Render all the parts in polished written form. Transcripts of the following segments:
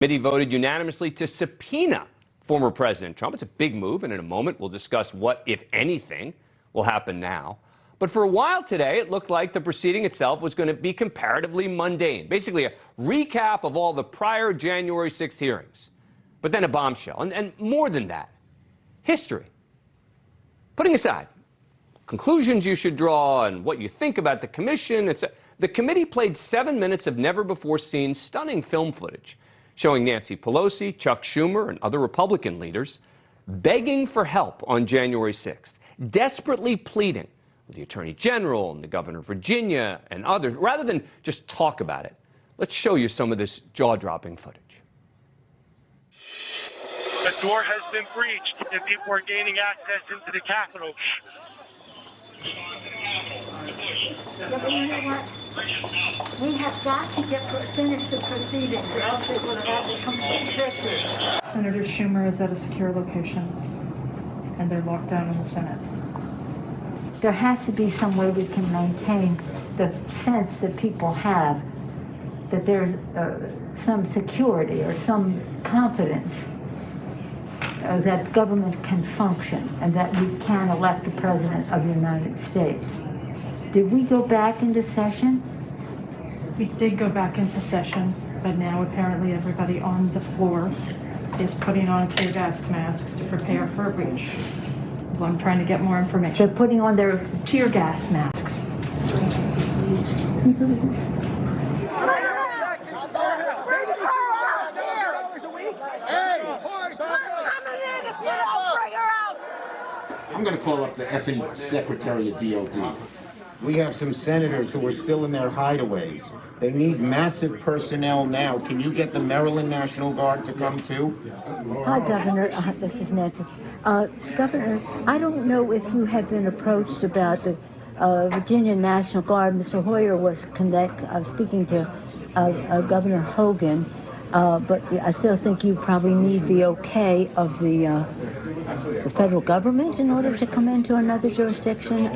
Committee voted unanimously to subpoena former President Trump. It's a big move, and in a moment we'll discuss what, if anything, will happen now. But for a while today, it looked like the proceeding itself was going to be comparatively mundane, basically a recap of all the prior January 6th hearings. But then a bombshell, and more than that, history. Putting aside conclusions you should draw and what you think about the commission, the committee played 7 minutes of never-before-seen stunning film footage showing Nancy Pelosi, Chuck Schumer, and other Republican leaders begging for help on January 6th, desperately pleading with the Attorney General and the Governor of Virginia and others. Rather than just talk about it, let's show you some of this jaw-dropping footage. The door has been breached and people are gaining access into the Capitol. Yeah, but you know what? We have got to finish the proceedings, or else it will have a complete victory. Senator Schumer is at a secure location, and they're locked down in the Senate. There has to be some way we can maintain the sense that people have that there's some security or some confidence that government can function and that we can elect the President of the United States. Did we go back into session? We did go back into session, but now apparently everybody on the floor is putting on tear gas masks to prepare for a breach. Well, I'm trying to get more information. They're putting on their tear gas masks. I'm going to call up the effing Secretary of DOD. We have some senators who are still in their hideaways. They need massive personnel now. Can you get the Maryland National Guard to come too? Hi, Governor. This is Nancy. Governor, I don't know if you have been approached about the Virginia National Guard. Mr. Hoyer was speaking to Governor Hogan, but I still think you probably need the okay of the federal government in order to come into another jurisdiction.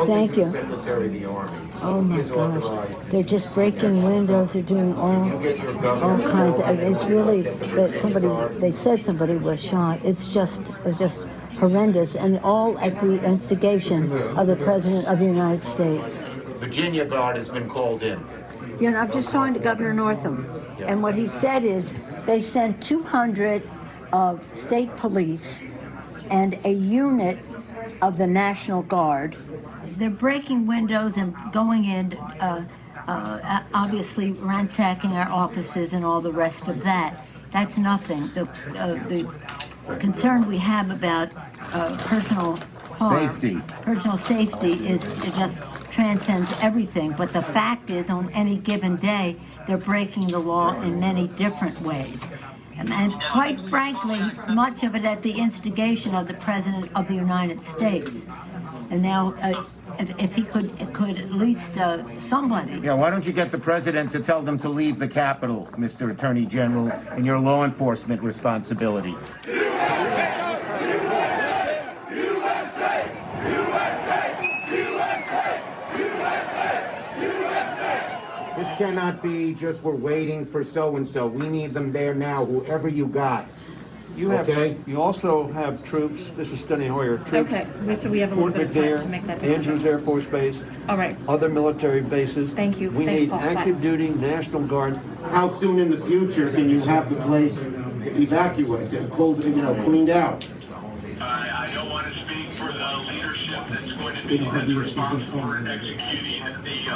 Thank you. Secretary of the Army. Oh my gosh, they're just breaking windows. They're doing all kinds of. It's really that they said somebody was shot. It was just horrendous, and all at the instigation of the President of the United States. Virginia Guard has been called in. You know, I'm just talking to Governor Northam, and what he said is they sent 200 state police and a unit of the National Guard. They're breaking windows and going in, obviously ransacking our offices and all the rest of that. That's nothing. The concern we have about personal harm, personal safety is just transcends everything. But the fact is, on any given day, they're breaking the law in many different ways. And quite frankly, much of it at the instigation of the President of the United States. And now, if he could at least somebody. Yeah, why don't you get the President to tell them to leave the Capitol, Mr. Attorney General, in your law enforcement responsibility? This cannot be just we're waiting for so-and-so. We need them there now, whoever you got. You also have troops. This is Steny Hoyer. Troops. Okay, so we have a little bit of time to make that decision. Andrews Air Force Base. All right. Other military bases. Thank you. We need active duty National Guard. How soon in the future can you have the place evacuated, cleaned out? I don't want to speak for the leadership that's going to be responsible for executing the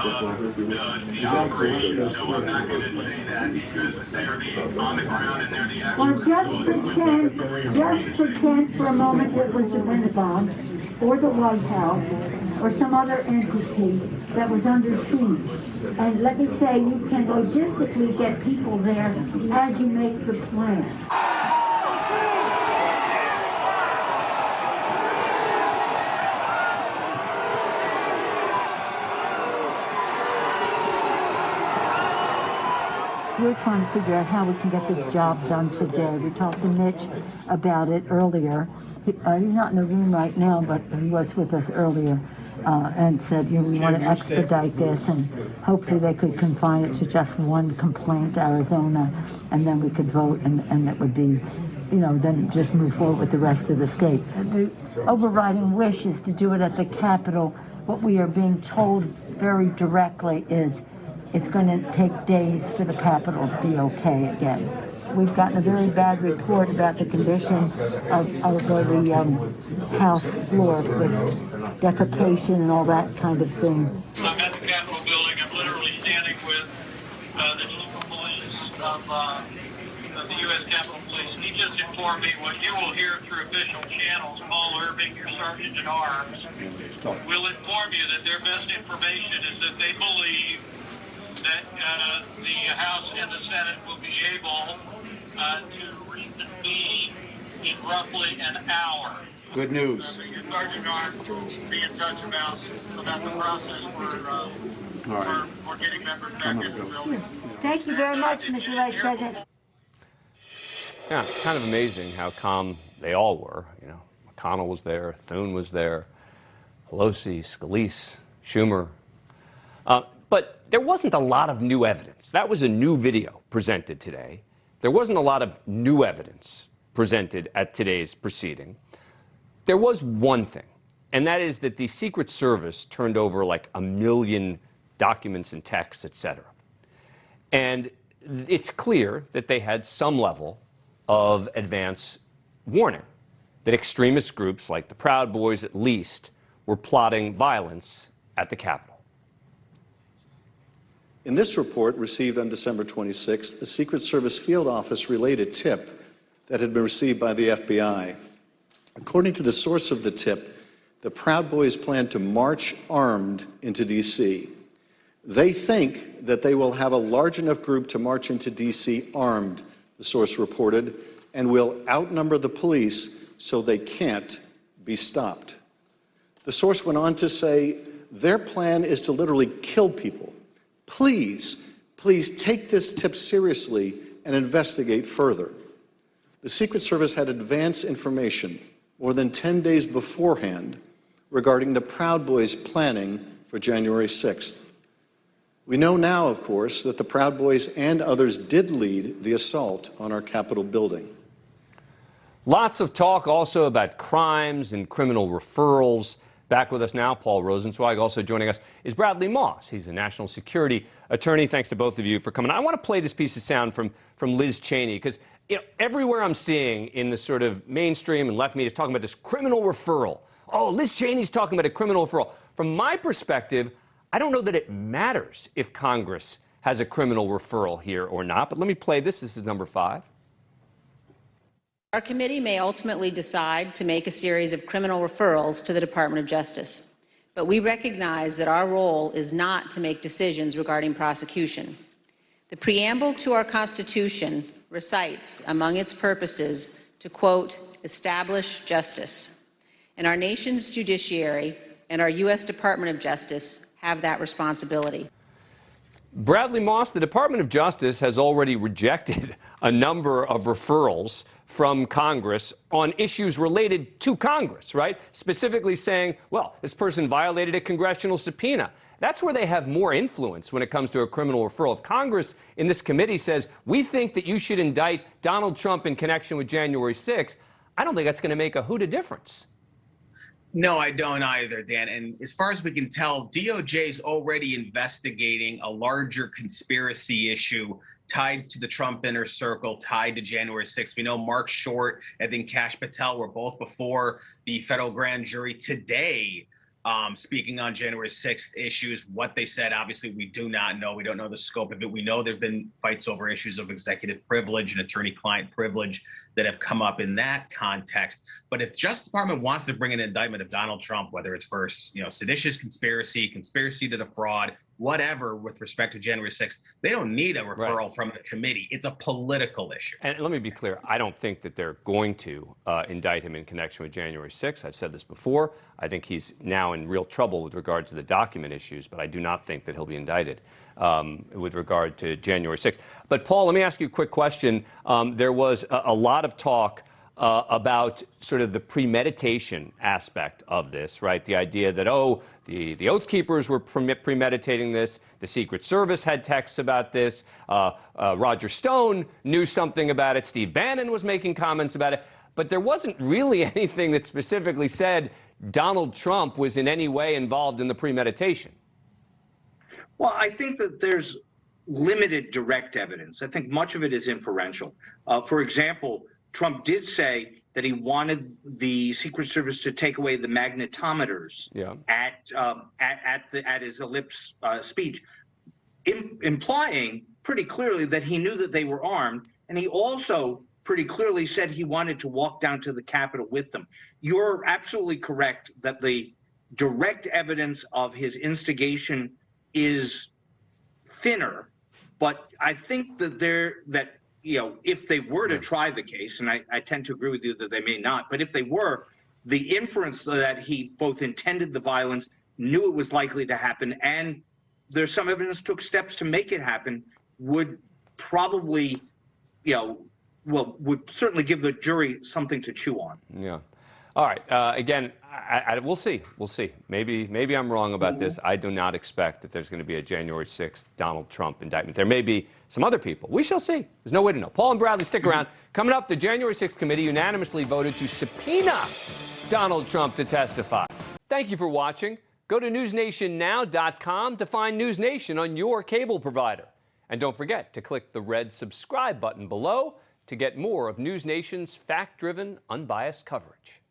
operation, so I'm not going to say that because they're on the ground and they're the Well, just pretend for a moment it was the Pentagon or the White House or some other entity that was under siege. And let me say, you can logistically get people there as you make the plan. We're trying to figure out how we can get this job done today. We talked to Mitch about it earlier. He's not in the room right now, but he was with us earlier. and said, you know, we want to expedite this, and hopefully they could confine it to just one complaint, Arizona, and then we could vote, and it would be, you know, then just move forward with the rest of the state. The overriding wish is to do it at the Capitol. What we are being told very directly is it's going to take days for the Capitol to be okay again. We've gotten a very bad report about the condition of the House floor with defecation and all that kind of thing. I'm at the Capitol building. I'm literally standing with the chief of police of the U.S. Capitol Police. He just informed me what you will hear through official channels. Paul Irving, your sergeant at arms, will inform you that their best information is that they believe that the House and the Senate will be able to reconvene in roughly an hour. Good news. Your sergeant at arms will be in touch about the process for getting members back into the building. Thank you very much, Mr. Vice President. Yeah, kind of amazing how calm they all were. You know, McConnell was there, Thune was there, Pelosi, Scalise, Schumer. But there wasn't a lot of new evidence. That was a new video presented today. There wasn't a lot of new evidence presented at today's proceeding. There was one thing, and that is that the Secret Service turned over like 1 million documents and texts, et cetera. And it's clear that they had some level of advance warning that extremist groups like the Proud Boys, at least, were plotting violence at the Capitol. In this report, received on December 26th, the Secret Service field office relayed a tip that had been received by the FBI. According to the source of the tip, the Proud Boys plan to march armed into D.C. They think that they will have a large enough group to march into D.C. armed, the source reported, and will outnumber the police so they can't be stopped. The source went on to say, their plan is to literally kill people. Please take this tip seriously and investigate further. The Secret Service had advance information more than 10 days beforehand regarding the Proud Boys planning for January 6th. We know now, of course, that the Proud Boys and others did lead the assault on our Capitol building. Lots of talk also about crimes and criminal referrals. Back with us now, Paul Rosenzweig. Also joining us is Bradley Moss. He's a national security attorney. Thanks to both of you for coming. I want to play this piece of sound from Liz Cheney, because everywhere I'm seeing in the sort of mainstream and left media is talking about this criminal referral. Oh, Liz Cheney's talking about a criminal referral. From my perspective, I don't know that it matters if Congress has a criminal referral here or not. But let me play this. This is number 5. Our committee may ultimately decide to make a series of criminal referrals to the Department of Justice, but we recognize that our role is not to make decisions regarding prosecution. The preamble to our Constitution recites among its purposes to, quote, establish justice, and our nation's judiciary and our U.S. Department of Justice have that responsibility. Bradley Moss, the Department of Justice has already rejected a number of referrals from Congress on issues related to Congress, right? Specifically saying, well, this person violated a congressional subpoena. That's where they have more influence when it comes to a criminal referral. If Congress in this committee says, we think that you should indict Donald Trump in connection with January 6th, I don't think that's going to make a hoot of difference. No, I don't either, Dan. And as far as we can tell, DOJ is already investigating a larger conspiracy issue tied to the Trump inner circle, tied to January 6th. We know Mark Short and then Kash Patel were both before the federal grand jury today, speaking on January 6th issues. What they said, obviously, we do not know. We don't know the scope of it. We know there have been fights over issues of executive privilege and attorney-client privilege that have come up in that context. But if Justice Department wants to bring an indictment of Donald Trump, whether it's for seditious conspiracy, conspiracy to defraud, whatever, with respect to January 6th, they don't need a referral from the committee. It's a political issue. And let me be clear. I don't think that they're going to indict him in connection with January 6th. I've said this before. I think he's now in real trouble with regard to the document issues, but I do not think that he'll be indicted with regard to January 6th. But, Paul, let me ask you a quick question. There was a lot of talk about sort of the premeditation aspect of this, right? The idea that, oh, the Oath Keepers were premeditating this, the Secret Service had texts about this, Roger Stone knew something about it, Steve Bannon was making comments about it, but there wasn't really anything that specifically said Donald Trump was in any way involved in the premeditation. Well, I think that there's limited direct evidence. I think much of it is inferential. For example, Trump did say that he wanted the Secret Service to take away the magnetometers at his ellipse speech, implying pretty clearly that he knew that they were armed, and he also pretty clearly said he wanted to walk down to the Capitol with them. You're absolutely correct that the direct evidence of his instigation is thinner, but I think that if they were to try the case, and I tend to agree with you that they may not, but if they were, the inference that he both intended the violence, knew it was likely to happen, and there's some evidence took steps to make it happen, would probably, would certainly give the jury something to chew on. Yeah. All right. Again, we'll see. We'll see. Maybe I'm wrong about this. I do not expect that there's going to be a January 6th Donald Trump indictment. There may be some other people. We shall see. There's no way to know. Paul and Bradley, stick around. Coming up, the January 6th committee unanimously voted to subpoena Donald Trump to testify. Thank you for watching. Go to newsnationnow.com to find NewsNation on your cable provider. And don't forget to click the red subscribe button below to get more of NewsNation's fact-driven, unbiased coverage.